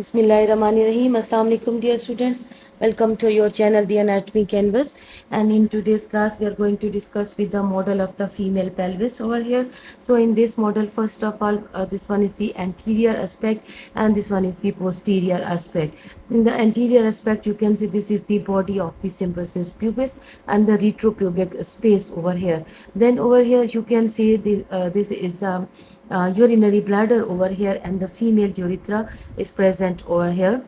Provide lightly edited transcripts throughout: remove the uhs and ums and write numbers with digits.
Bismillahirrahmanirrahim. Assalamu alaikum, dear students. Welcome to your channel, The Anatomy Canvas. And in today's class, we are going to discuss with the model of the female pelvis over here. So in this model, first of all, this one is the anterior aspect and this one is the posterior aspect. In the anterior aspect, you can see this is the body of the symphysis pubis and the retropubic space over here. Then over here, you can see this is the urinary bladder over here, and the female urethra is present over here.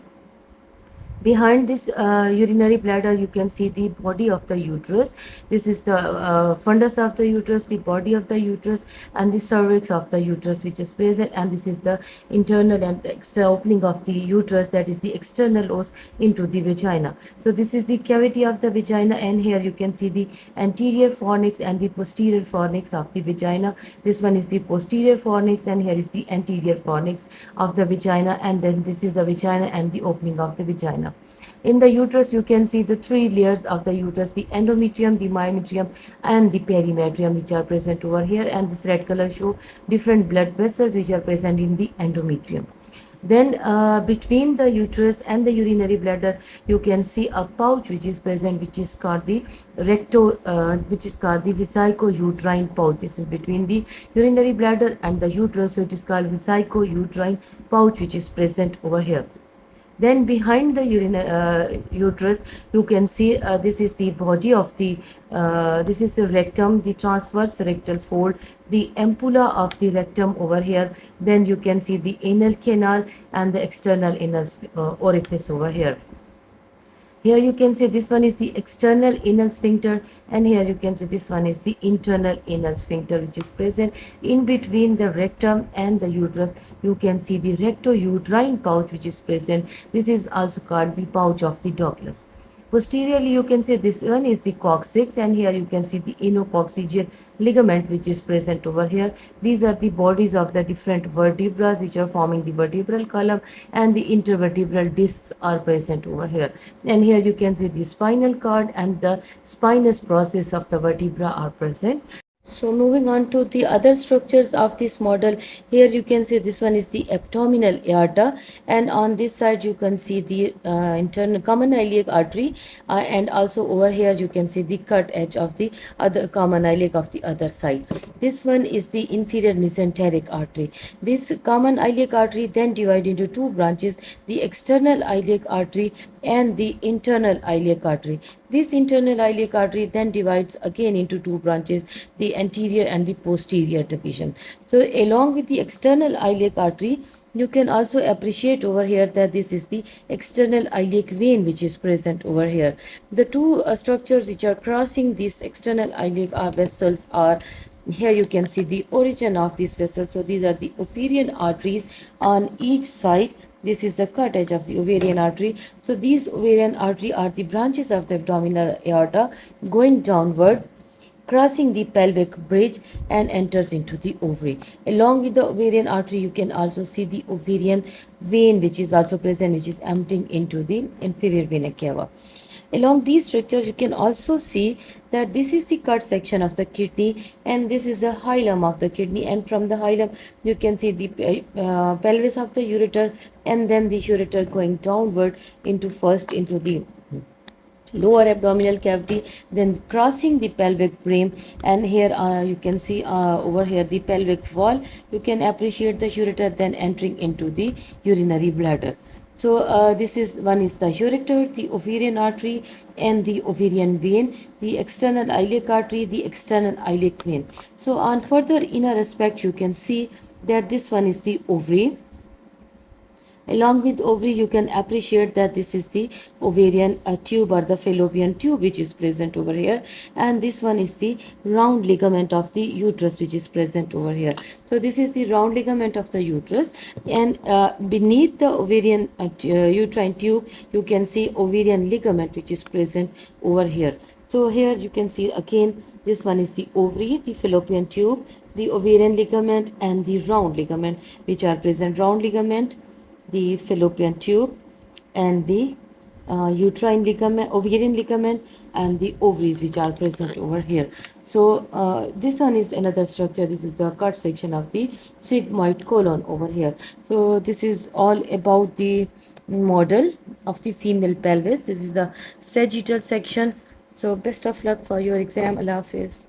Behind this urinary bladder, you can see the body of the uterus. This is the fundus of the uterus, the body of the uterus, and the cervix of the uterus, which is present. And this is the internal and external opening of the uterus, that is the external os into the vagina. So this is the cavity of the vagina, and here you can see the anterior fornix and the posterior fornix of the vagina. This one is the posterior fornix, and here is the anterior fornix of the vagina, and then this is the vagina and the opening of the vagina. In the uterus, you can see the three layers of the uterus: the endometrium, the myometrium, and the perimetrium, which are present over here. And this red color show different blood vessels which are present in the endometrium. Then between the uterus and the urinary bladder, you can see a pouch which is present, which is called the vesico-uterine pouch. This is between the urinary bladder and the uterus, so it is called vesico-uterine pouch, which is present over here. Then behind the uterus, you can see this is the body of the this is the rectum, the transverse rectal fold, the ampulla of the rectum over here. Then you can see the anal canal and the external anal orifice over here. Here you can see this one is the external anal sphincter, and here you can see this one is the internal anal sphincter, which is present in between the rectum and the uterus. You can see the recto-uterine pouch, which is present. This is also called the pouch of the Douglas. Posteriorly, you can see this one is the coccyx, and here you can see the anococcygeal ligament, which is present over here. These are the bodies of the different vertebrae which are forming the vertebral column, and the intervertebral discs are present over here. And here you can see the spinal cord and the spinous process of the vertebra are present. So moving on to the other structures of this model, here you can see this one is the abdominal aorta, and on this side you can see the internal common iliac artery, and also over here you can see the cut edge of the other common iliac of the other side. This one is the inferior mesenteric artery. This common iliac artery then divide into two branches: the external iliac artery and the internal iliac artery. This internal iliac artery then divides again into two branches, the anterior and the posterior division. So along with the external iliac artery, you can also appreciate over here that this is the external iliac vein, which is present over here. The two structures which are crossing these external iliac vessels are, here you can see the origin of this vessel. So these are the ovarian arteries on each side. This is the cut edge of the ovarian artery. So these ovarian artery are the branches of the abdominal aorta going downward, crossing the pelvic bridge, and enters into the ovary. Along with the ovarian artery, you can also see the ovarian vein, which is also present, which is emptying into the inferior vena cava. Along these structures, you can also see that this is the cut section of the kidney, and this is the hilum of the kidney, and from the hilum you can see the pelvis of the ureter, and then the ureter going downward into first into the lower abdominal cavity, then crossing the pelvic brim, and here you can see over here the pelvic wall. You can appreciate the ureter then entering into the urinary bladder. So this is one is the ureter, the ovarian artery, and the ovarian vein, the external iliac artery, the external iliac vein. So on further inner aspect, you can see that this one is the ovary. Along with ovary, you can appreciate that this is the ovarian tube or the fallopian tube, which is present over here, and this one is the round ligament of the uterus, which is present over here. So this is the round ligament of the uterus, and beneath the ovarian uterine tube, you can see ovarian ligament, which is present over here. So here you can see again, this one is the ovary, the fallopian tube, the ovarian ligament, and the round ligament, which are present. Round ligament, the fallopian tube, and the uterine ligament, ovarian ligament, and the ovaries which are present over here. So this one is another structure. This is the cut section of the sigmoid colon over here. So this is all about the model of the female pelvis. This is the sagittal section. So best of luck for your exam. Allah Hafiz.